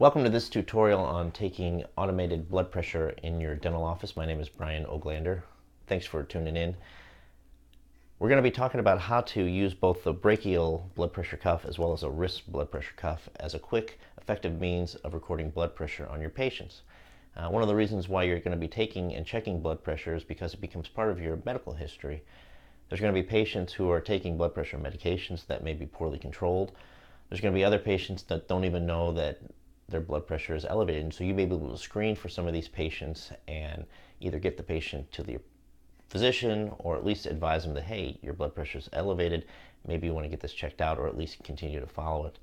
Welcome to this tutorial on taking automated blood pressure in your dental office. My name is Brian Oglander. Thanks for tuning in. We're going to be talking about how to use both the brachial blood pressure cuff as well as a wrist blood pressure cuff as a quick, effective means of recording blood pressure on your patients. One of the reasons why you're going to be taking and checking blood pressure is because it becomes part of your medical history. There's going to be patients who are taking blood pressure medications that may be poorly controlled. There's going to be other patients that don't even know that their blood pressure is elevated. And so you may be able to screen for some of these patients and either get the patient to the physician or at least advise them that, hey, your blood pressure is elevated. Maybe you want to get this checked out or at least continue to follow it.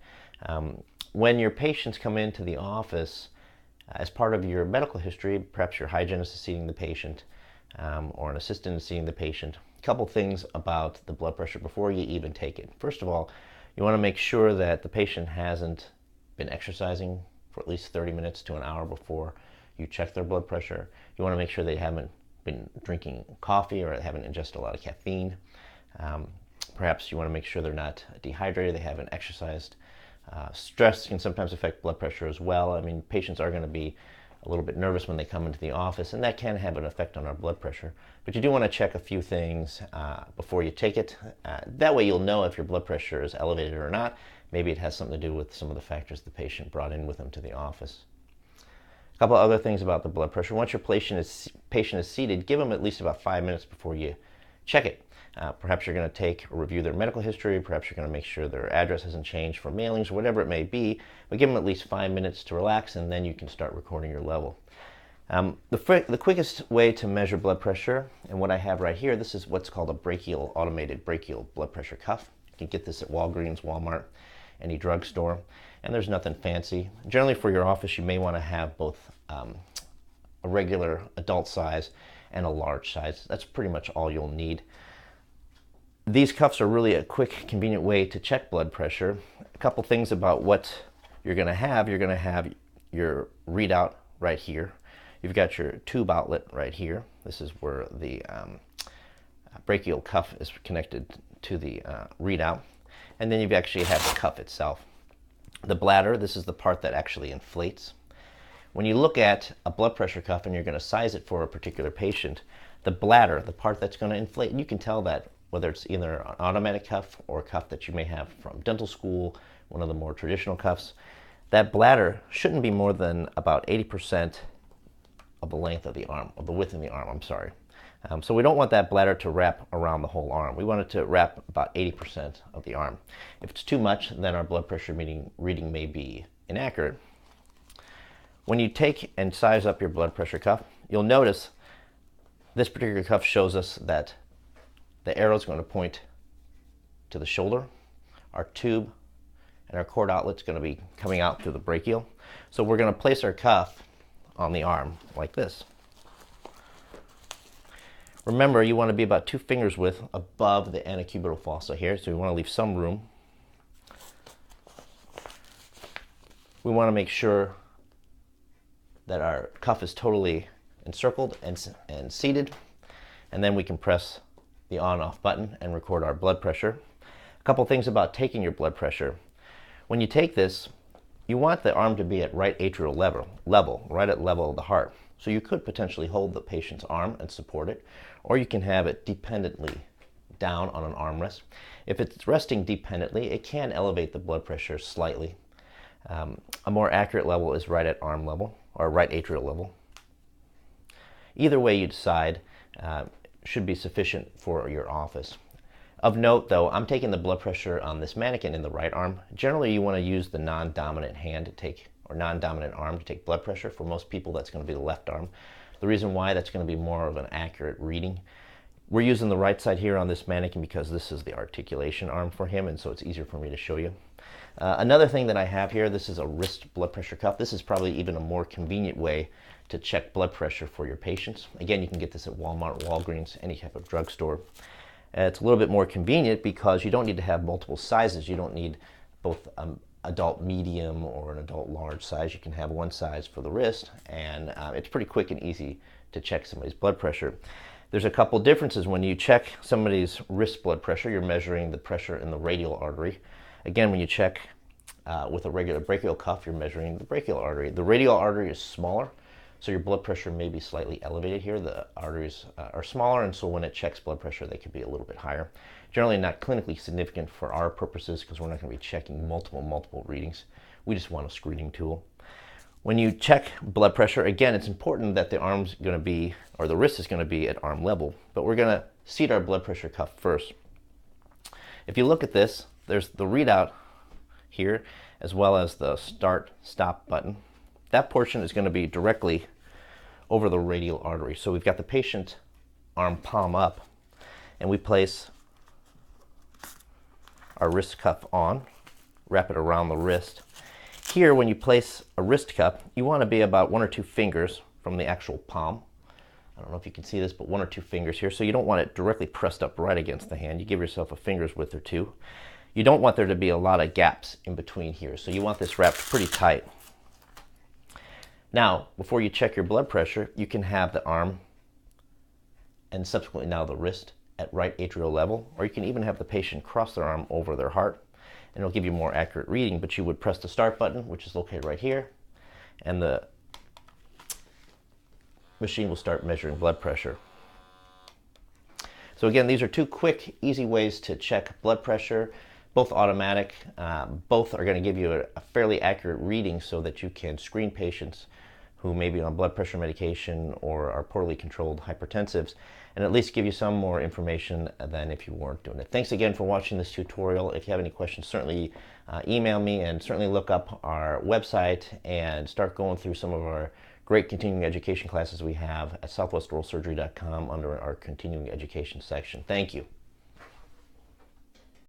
When your patients come into the office, as part of your medical history, perhaps your hygienist is seeing the patient or an assistant is seeing the patient. A couple things about the blood pressure before you even take it. First of all, you want to make sure that the patient hasn't been exercising for at least 30 minutes to an hour before you check their blood pressure. You want to make sure they haven't been drinking coffee or haven't ingested a lot of caffeine. Perhaps you want to make sure they're not dehydrated, they haven't exercised. Stress can sometimes affect blood pressure as well. I mean, patients are going to be a little bit nervous when they come into the office, and that can have an effect on our blood pressure. But you do want to check a few things before you take it. That way you'll know if your blood pressure is elevated or not. Maybe it has something to do with some of the factors the patient brought in with them to the office. A couple other things about the blood pressure. Once your patient is seated, give them at least about 5 minutes before you check it. Perhaps you're going to take or review their medical history. Perhaps you're going to make sure their address hasn't changed for mailings or whatever it may be. But give them at least 5 minutes to relax, and then you can start recording your level. The quickest way to measure blood pressure, and what I have right here, this is what's called a automated brachial blood pressure cuff. You can get this at Walgreens, Walmart, any drugstore, and there's nothing fancy. Generally for your office, you may want to have both a regular adult size and a large size. That's pretty much all you'll need. These cuffs are really a quick, convenient way to check blood pressure. A couple things about what you're going to have. You're going to have your readout right here. You've got your tube outlet right here. This is where the brachial cuff is connected to the readout. And then you actually have the cuff itself. The bladder, this is the part that actually inflates. When you look at a blood pressure cuff and you're going to size it for a particular patient, the bladder, the part that's going to inflate, and you can tell that whether it's either an automatic cuff or a cuff that you may have from dental school, one of the more traditional cuffs, that bladder shouldn't be more than about 80% of the length of the arm, of the width in the arm, I'm sorry. So we don't want that bladder to wrap around the whole arm. We want it to wrap about 80% of the arm. If it's too much, then our blood pressure reading may be inaccurate. When you take and size up your blood pressure cuff, you'll notice this particular cuff shows us that the arrow is going to point to the shoulder. Our tube and our cord outlet is going to be coming out through the brachial. So we're going to place our cuff on the arm like this. Remember, you want to be about 2 fingers width above the antecubital fossa here, so we want to leave some room. We want to make sure that our cuff is totally encircled and seated, and then we can press the on-off button and record our blood pressure. A couple things about taking your blood pressure. When you take this, you want the arm to be at right atrial level, right at level of the heart. So you could potentially hold the patient's arm and support it, or you can have it dependently down on an armrest. If it's resting dependently, it can elevate the blood pressure slightly. A more accurate level is right at arm level, or right atrial level. Either way you decide should be sufficient for your office. Of note though, I'm taking the blood pressure on this mannequin in the right arm. Generally you want to use the non-dominant hand to take, or non-dominant arm to take blood pressure. For most people that's going to be the left arm. The reason why, that's going to be more of an accurate reading. We're using the right side here on this mannequin because this is the articulation arm for him, and so it's easier for me to show you. Another thing that I have here, this is a wrist blood pressure cuff. This is probably even a more convenient way to check blood pressure for your patients. Again, you can get this at Walmart, Walgreens, any type of drugstore. It's a little bit more convenient because you don't need to have multiple sizes. You don't need both adult medium or an adult large size. You can have one size for the wrist, and it's pretty quick and easy to check somebody's blood pressure. There's a couple differences. When you check somebody's wrist blood pressure, you're measuring the pressure in the radial artery. Again, when you check With a regular brachial cuff, you're measuring the brachial artery. The radial artery is smaller, so your blood pressure may be slightly elevated here. The arteries are smaller, and so when it checks blood pressure, they could be a little bit higher. Generally not clinically significant for our purposes because we're not going to be checking multiple readings. We just want a screening tool. When you check blood pressure, again, it's important that the arm's going to be, or the wrist is going to be at arm level, but we're going to seat our blood pressure cuff first. If you look at this, there's the readout here, as well as the start-stop button. That portion is going to be directly over the radial artery. So we've got the patient arm palm up, and we place our wrist cuff on, wrap it around the wrist. Here, when you place a wrist cuff, you want to be about 1 or 2 fingers from the actual palm. I don't know if you can see this, but 1 or 2 fingers here. So you don't want it directly pressed up right against the hand. You give yourself a finger's width or 2. You don't want there to be a lot of gaps in between here. So you want this wrapped pretty tight. Now, before you check your blood pressure, you can have the arm and subsequently now the wrist at right atrial level, or you can even have the patient cross their arm over their heart, and it'll give you a more accurate reading. But you would press the start button, which is located right here, and the machine will start measuring blood pressure. So again, these are 2 quick, easy ways to check blood pressure, both automatic. Both are going to give you a fairly accurate reading so that you can screen patients who may be on blood pressure medication or are poorly controlled hypertensives, and at least give you some more information than if you weren't doing it. Thanks again for watching this tutorial. If you have any questions, certainly email me, and certainly look up our website and start going through some of our great continuing education classes we have at southwestoralsurgery.com under our continuing education section. Thank you.